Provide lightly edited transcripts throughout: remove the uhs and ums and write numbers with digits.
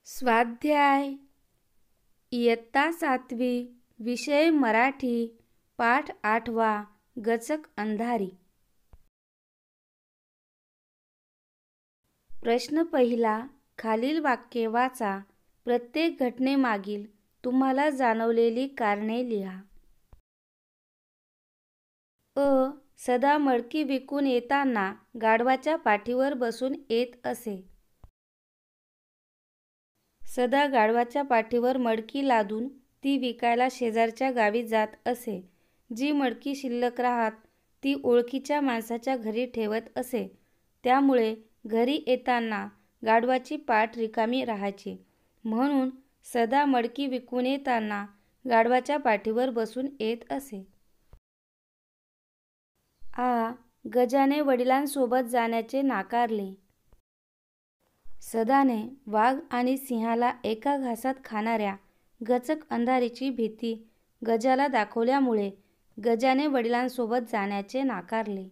स्वाध्याय इयत्ता 7वी विषय मराठी पाठ 8वा गचक अंधारी। प्रश्न पहिला, खालील वाक्ये वाचा। प्रत्येक घटनेमागील तुम्हाला जाणवलेली कारणे लिहा। सदा मडकी विकून येताना गाढवाच्या पाठीवर बसून येत असे। सदा गाढवाच्या पाठीवर मडकी लादून ती विकायला शेजारच्या गावी जात असे। जी मडकी शिल्लक राहत ती ओळखीच्या माणसाच्या घरी ठेवत असे, त्यामुळे घरी येताना गाढवाची पाठ रिकामी राहायची, म्हणून सदा मडकी विकून येताना गाढवाच्या पाठीवर बसून येत असे। गजाने वडिलांसोबत जाण्याचे नाकारले। सदाने वाघ आणि सिंहाला एका घासात खाणाऱ्या गचक अंधारीची भीती गजाला दाखवल्यामुळे गजाने वडिलांसोबत जाण्याचे नाकारले।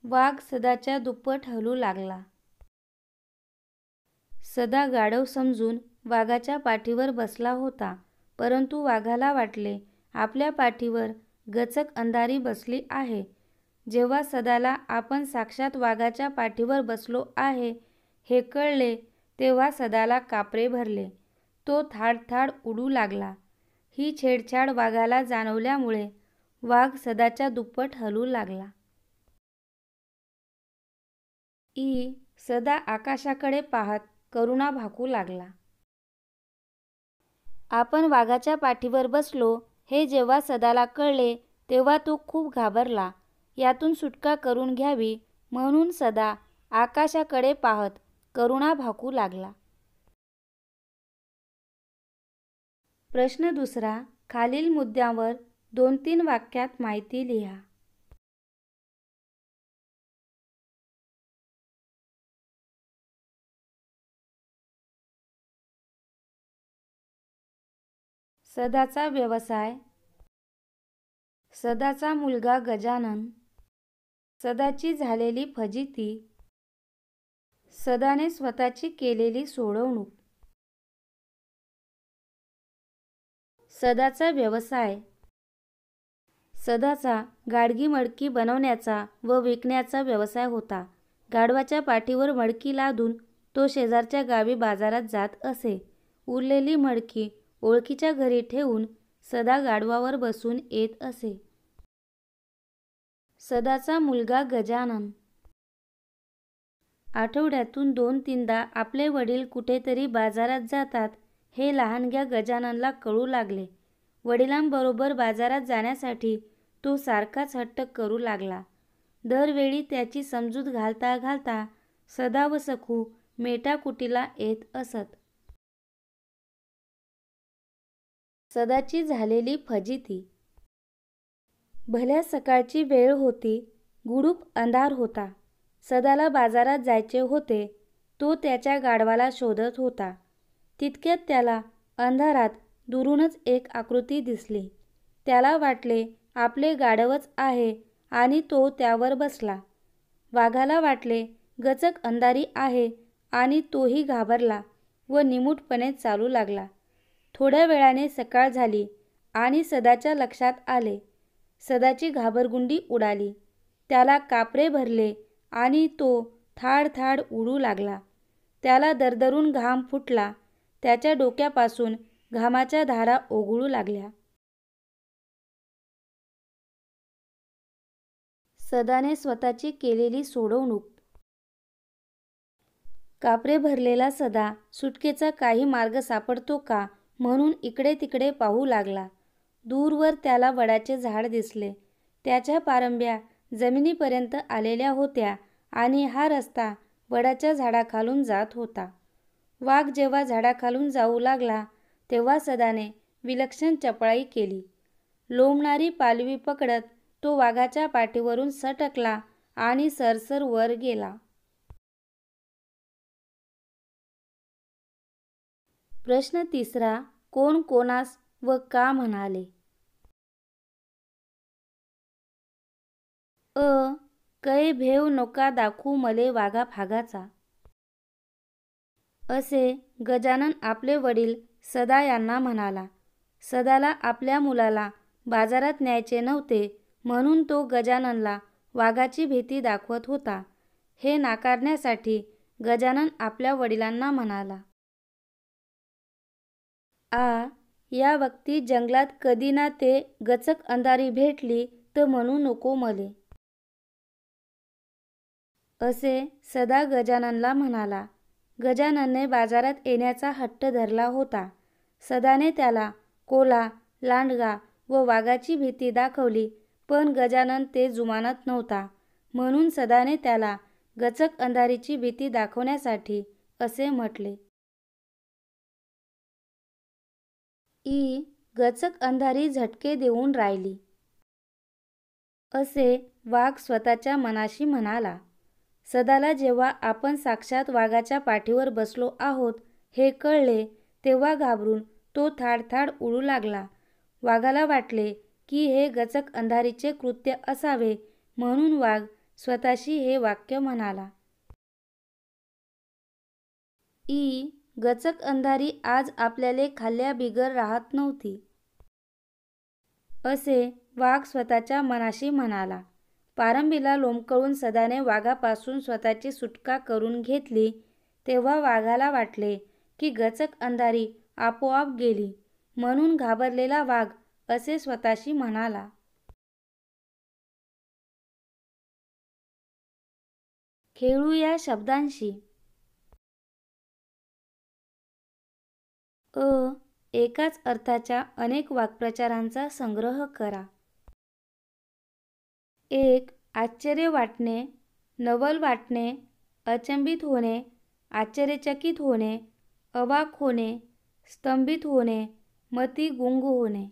वाघ सदाच्या दुप्पट हलू लागला। सदा गाढव समजून वाघाच्या पाठीवर बसला होता, परंतु वाघाला वाटले आपल्या पाठीवर गचक अंधारी बसली आहे। जेव्हा सदाला आपण साक्षात वाघाच्या पाठीवर बसलो आहे हे कळले, तेव्हा सदाला कापरे भरले। तो थाड उडू लागला। ही छेडछाड वाघाला जाणवल्यामुळे वाघ सदाच्या दुप्पट हलू लागला। सदा आकाशाकडे पाहत करुणा भाकू लागला। आपण वाघाच्या पाठीवर बसलो हे जेव्हा सदाला कळले, तेव्हा तो खूप घाबरला। यातून सुटका करून घ्यावी म्हणून सदा आकाशाकडे पाहत करुणा भाकू लागला। प्रश्न दुसरा, खालील मुद्द्यांवर 2-3 वाक्यात माहिती लिहा। सदाचा व्यवसाय, सदाचा मुलगा गजानन, सदाची झालेली फजिती, सदाने स्वतःची केलेली सोडवणूक। सदाचा व्यवसाय, सदाचा गाडगी मडकी बनवण्याचा व विकण्याचा व्यवसाय होता। गाढवाच्या पाठीवर मडकी लादून तो शेजारच्या गावी बाजारात जात असे। उरलेली मडकी ओळखीच्या घरी ठेवून सदा गाढवावर बसून येत असे। सदाचा मुलगा गजानन, आठवड्यातून 2-3दा आपले वडील कुठेतरी बाजारात जातात हे लहानग्या गजाननला कळू लागले। वडिलांबरोबर बाजारात जाण्यासाठी तो सारखाच हट्ट करू लागला। दरवेळी त्याची समजूत घालता घालता सदा व सखू मेटाकुटीला येत असत। सदाची झालेली फजिती, भल्या सकाळची वेळ होती, गुडूप अंधार होता। सदाला बाजारात जायचे होते। तो त्याच्या गाढवाला शोधत होता। तितक्यात त्याला अंधारात दुरूनच एक आकृती दिसली। त्याला वाटले आपले गाढवच आहे आणि तो त्यावर बसला। वाघाला वाटले गचक अंधारी आहे आणि तोही घाबरला व निमूटपणे चालू लागला। थोड्या वेळाने सकाळ झाली आणि सदाच्या लक्षात आले। सदाची घाबरगुंडी उडाली, त्याला कापरे भरले आणि तो थाड उडू लागला। त्याला दरदरून घाम फुटला, त्याच्या डोक्यापासून घामाच्या धारा ओघळू लागल्या। सदाने स्वतःची केलेली सोडवणूक, कापरे भरलेला सदा सुटकेचा काही मार्ग सापडतो का म्हणून इकडे तिकडे पाहू लागला। दूरवर त्याला वडाचे झाड दिसले। त्याच्या पारंब्या जमिनीपर्यंत आलेल्या होत्या आणि हा रस्ता वडाच्या झाडाखालून जात होता। वाघ जेव्हा झाडाखालून जाऊ लागला, तेव्हा सदाने विलक्षण चपळाई केली। लोंबणारी पालवी पकडत तो वाघाच्या पाठीवरून सटकला आणि सरसर वर गेला। प्रश्न तिसरा, कोण कोणास व का म्हणाले? कै भेव नोका दाखू मले वाघा फागाचा। असे गजानन आपले वडील सदा यांना म्हणाला. सदाला आपल्या मुलाला बाजारात न्यायचे नव्हते म्हणून तो गजाननला वाघाची भीती दाखवत होता. हे नाकारण्यासाठी गजानन आपल्या वडिलांना म्हणाला, या वक्ती जंगलात कधी ना ते गचक अंधारी भेटली तर म्हणू नको मले. असे सदा गजाननला म्हणाला. गजाननने बाजारात येण्याचा हट्ट धरला होता. सदाने त्याला कोल्हा, लांडगा व वाघाची भीती दाखवली पण गजानन ते जुमानत नव्हता. म्हणून सदाने त्याला गचक अंधारीची भीती दाखवण्यासाठी असे म्हटले. गचक अंधारी झटके देऊन राहिली. असे वाघ स्वतःच्या मनाशी म्हणाला. सदाला जेव्हा आपण साक्षात वाघाच्या पाठीवर बसलो आहोत हे कळले तेव्हा घाबरून तो थाडथाड उडू लागला. वाघाला वाटले की हे गचक अंधारीचे कृत्य असावे म्हणून वाघ स्वतःशी हे वाक्य म्हणाला. गचक अंधारी आज आपल्याले खाल्ल्या बिगर राहत नव्हती. असे वाघ स्वतःच्या मनाशी म्हणाला. पारंबीला लोंबकळून सदाने वाघापासून स्वतःची सुटका करून घेतली तेव्हा वाघाला वाटले की गचक अंधारी आपोआप गेली. म्हणून घाबरलेला वाघ असे स्वतःशी म्हणाला. खेळू या शब्दांशी. एकाच अर्थाच्या अनेक वाक्प्रचारांचा संग्रह करा. 1. आश्चर्य वाटणे, नवल वाटणे, अचंबित होणे, आश्चर्यचकित होणे, अवाक होणे, स्तंभित होणे, मती गुंग होणे.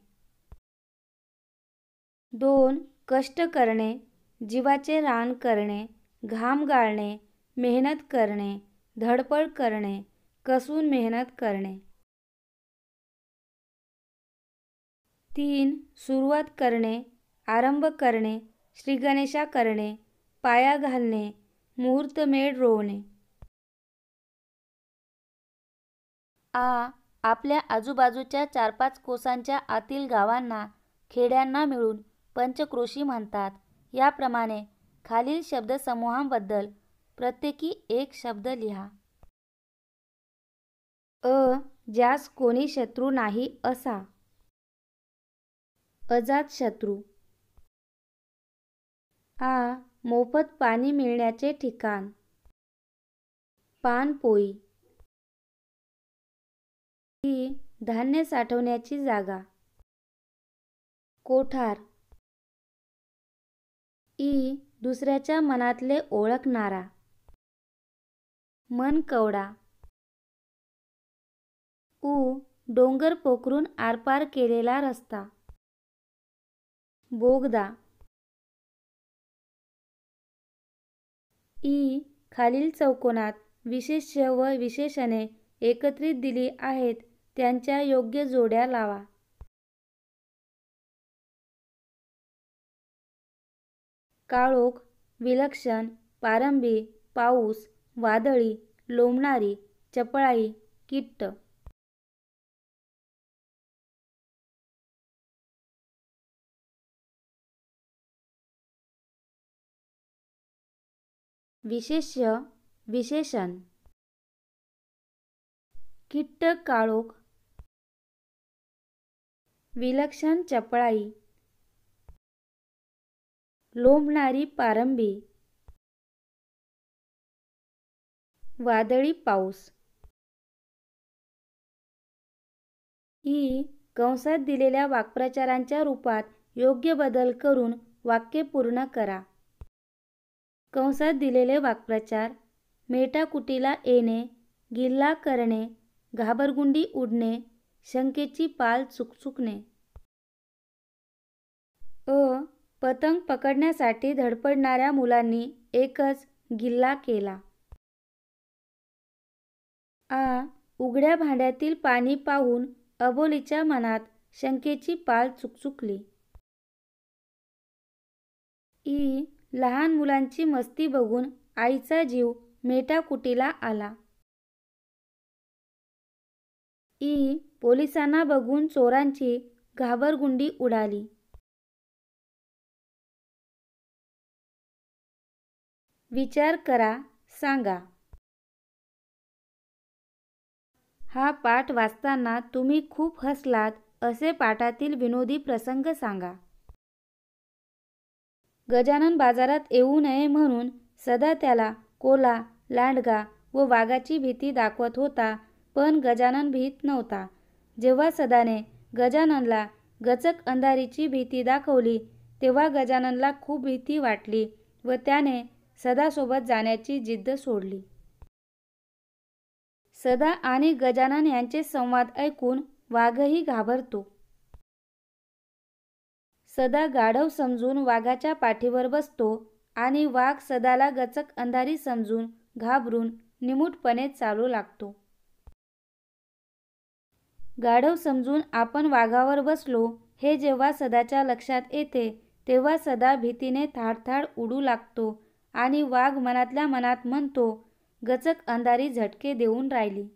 2. कष्ट करणे, जीवाचे रान करणे, घाम गाळणे, मेहनत करणे, धडपड करणे, कसून मेहनत करणे. 3. सुरुवात करणे, आरंभ करणे, श्रीगणेशा करणे, पाया घालणे, मुहूर्तमेढ रोवणे. आपल्या आजूबाजूच्या 4-5 कोसांच्या आतील गावांना, खेड्यांना मिळून पंचक्रोशी म्हणतात. याप्रमाणे खालील शब्दसमूहांबद्दल प्रत्येकी एक शब्द लिहा. ज्यास कोणी शत्रू नाही असा. अजातशत्रू. मोफत पाणी मिळण्याचे ठिकाण. पानपोई. धान्य साठवण्याची जागा. कोठार. दुसऱ्याच्या मनातले ओळखणारा. मनकवडा. डोंगर पोखरून आरपार केलेला रस्ता. बोगदा. खालील चौकोनात विशेष्य व विशेषणे एकत्रित दिली आहेत त्यांच्या योग्य जोड्या लावा. काळोख, विलक्षण, पारंबी, पाऊस, वादळी, लोंबणारी, चपळाई, किट्ट. विशेष्य, विशेषण. किट्ट काळोख, विलक्षण चपळाई, लोंबणारी पारंबी, वादळी पाऊस. कंसात दिलेल्या वाक्प्रचारांच्या रूपात योग्य बदल करून वाक्य पूर्ण करा. कंसात दिलेले वाक्प्रचार: मेटाकुटीला येणे, गिल्ला करणे, घाबरगुंडी उडणे, शंकेची पाल चुकचुकणे. पतंग पकडण्यासाठी धडपडणाऱ्या मुलांनी एकच गिल्ला केला. उघड्या भांड्यातील पाणी पाहून अबोलीच्या मनात शंकेची पाल चुकचुकली. लहान मुलांची मस्ती बघून आईचा जीव मेटाकुटीला आला. पोलिसांना बघून चोरांची घाबरगुंडी उडाली. विचार करा, सांगा. हा पाठ वाचताना तुम्ही खूप हसलात असे पाठातील विनोदी प्रसंग सांगा. गजानन बाजारात येऊ नये म्हणून सदा त्याला कोल्हा, लांडगा व वाघाची भीती दाखवत होता, पण गजानन भीत नव्हता. जेव्हा सदाने गजाननला गचक अंधारीची भीती दाखवली तेव्हा गजाननला खूप भीती वाटली व त्याने सदासोबत जाण्याची जिद्द सोडली. सदा आणि गजानन यांचे संवाद ऐकून वाघही घाबरतो. सदा गाढव समजून वाघाच्या पाठीवर बसतो आणि वाघ सदाला गचक अंधारी समजून घाबरून निमूटपणे चालू लागतो. गाढव समजून आपण वाघावर बसलो हे जेव्हा सदाच्या लक्षात येते तेव्हा सदा भीतीने थाडथाड उडू लागतो आणि वाघ मनातल्या मनात म्हणतो, गचक अंधारी झटके देऊन राहिली.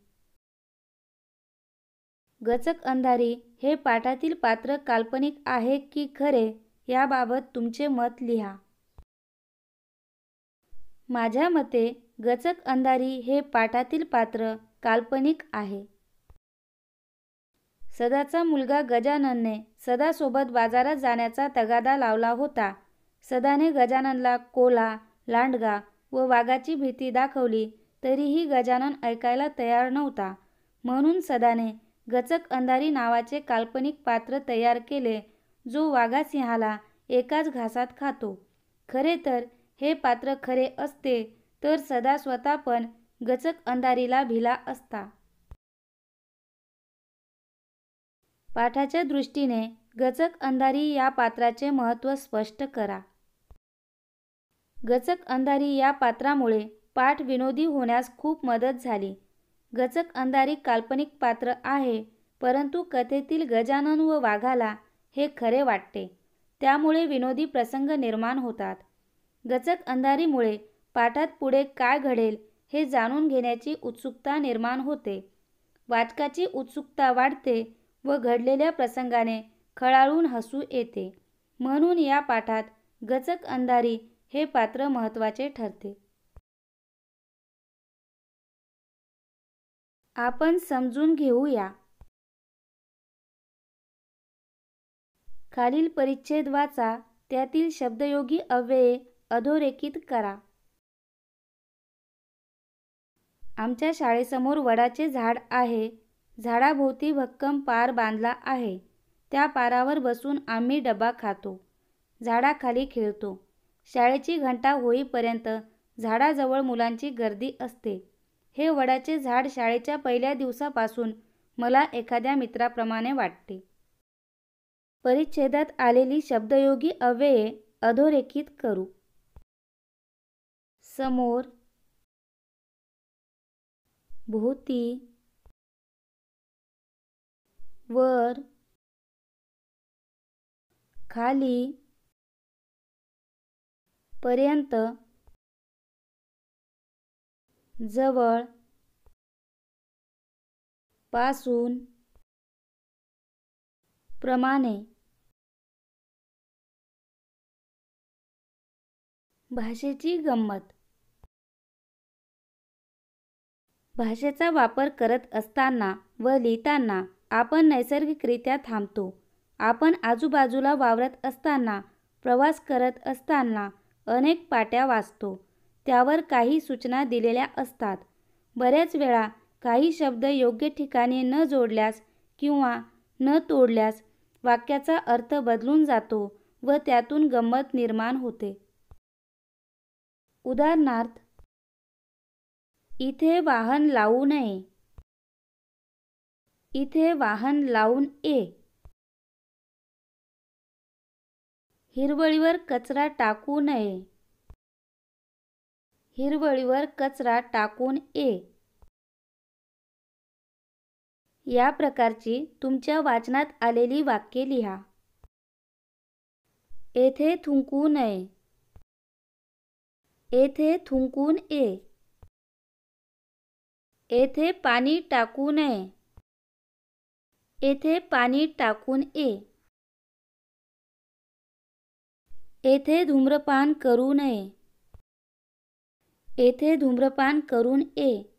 गचक अंधारी हे पाठातील पात्र काल्पनिक आहे की खरे याबाबत तुमचे मत लिहा. माझ्या मते गचक अंधारी हे पाठातील पात्र काल्पनिक आहे. सदाचा मुलगा गजाननने सदासोबत बाजारात जाण्याचा तगादा लावला होता. सदाने गजाननला कोल्हा, लांडगा व वाघाची भीती दाखवली तरीही गजानन ऐकायला तयार नव्हता. म्हणून सदाने गचक अंधारी नावाचे काल्पनिक पात्र तयार केले जो वाघासिंहाला एकाच घासात खातो. खरे तर हे पात्र खरे असते तर सदा स्वतः पण गचक अंधारीला भिला असता. पाठाच्या दृष्टीने गचक अंधारी या पात्राचे महत्त्व स्पष्ट करा. गचक अंधारी या पात्रामुळे पाठ विनोदी होण्यास खूप मदत झाली. गचक अंधारी काल्पनिक पात्र आहे, परंतु कथेतील गजानन व वाघाला हे खरे वाटते. त्यामुळे विनोदी प्रसंग निर्माण होतात. गचक अंधारीमुळे पाठात पुढे काय घडेल हे जाणून घेण्याची उत्सुकता निर्माण होते. वाचकाची उत्सुकता वाढते व घडलेल्या प्रसंगाने खळाळून हसू येते. म्हणून या पाठात गचक अंधारी हे पात्र महत्त्वाचे ठरते. आपण समजून घेऊया. खालील परिच्छेद वाचा, त्यातील शब्दयोगी अव्यये अधोरेखित करा. आमच्या शाळेसमोर वडाचे झाड आहे. झाडाभोवती भक्कम पार बांधला आहे. त्या पारावर बसून आम्ही डबा खातो. झाडाखाली खेळतो. शाळेची घंटा होईपर्यंत झाडाजवळ मुलांची गर्दी असते. हे वडाचे झाड शाळेच्या पहिल्या दिवसापासून मला एखाद्या मित्राप्रमाणे वाटते. परिच्छेदात आलेली शब्दयोगी अव्यये अधोरेखित करू. समोर, भोवती, वर, खाली, पर्यंत, जवळ, पासून, प्रमाणे. भाषेची गंमत. भाषेचा वापर करत असताना व लिहिताना आपण नैसर्गिकरित्या थांबतो. आपण आजूबाजूला वावरत असताना, प्रवास करत असताना अनेक पाट्या वाचतो. त्यावर काही सूचना दिलेल्या असतात. बऱ्याच वेळा काही शब्द योग्य ठिकाणी न जोडल्यास किंवा न तोडल्यास वाक्याचा अर्थ बदलून जातो व त्यातून गंमत निर्माण होते. उदाहरणार्थ, इथे वाहन लावू नये. इथे वाहन लावून ये. हिरवळीवर कचरा टाकू नये. हिरवळीवर कचरा टाकून ये. या प्रकारची तुमच्या वाचनात आलेली वाक्ये लिहा. येथे थुंकू नये. येथे थुंकून ये. येथे पाणी टाकू नये. येथे पाणी टाकून ये. येथे धूम्रपान करू नये. येथे धूम्रपान करून ये.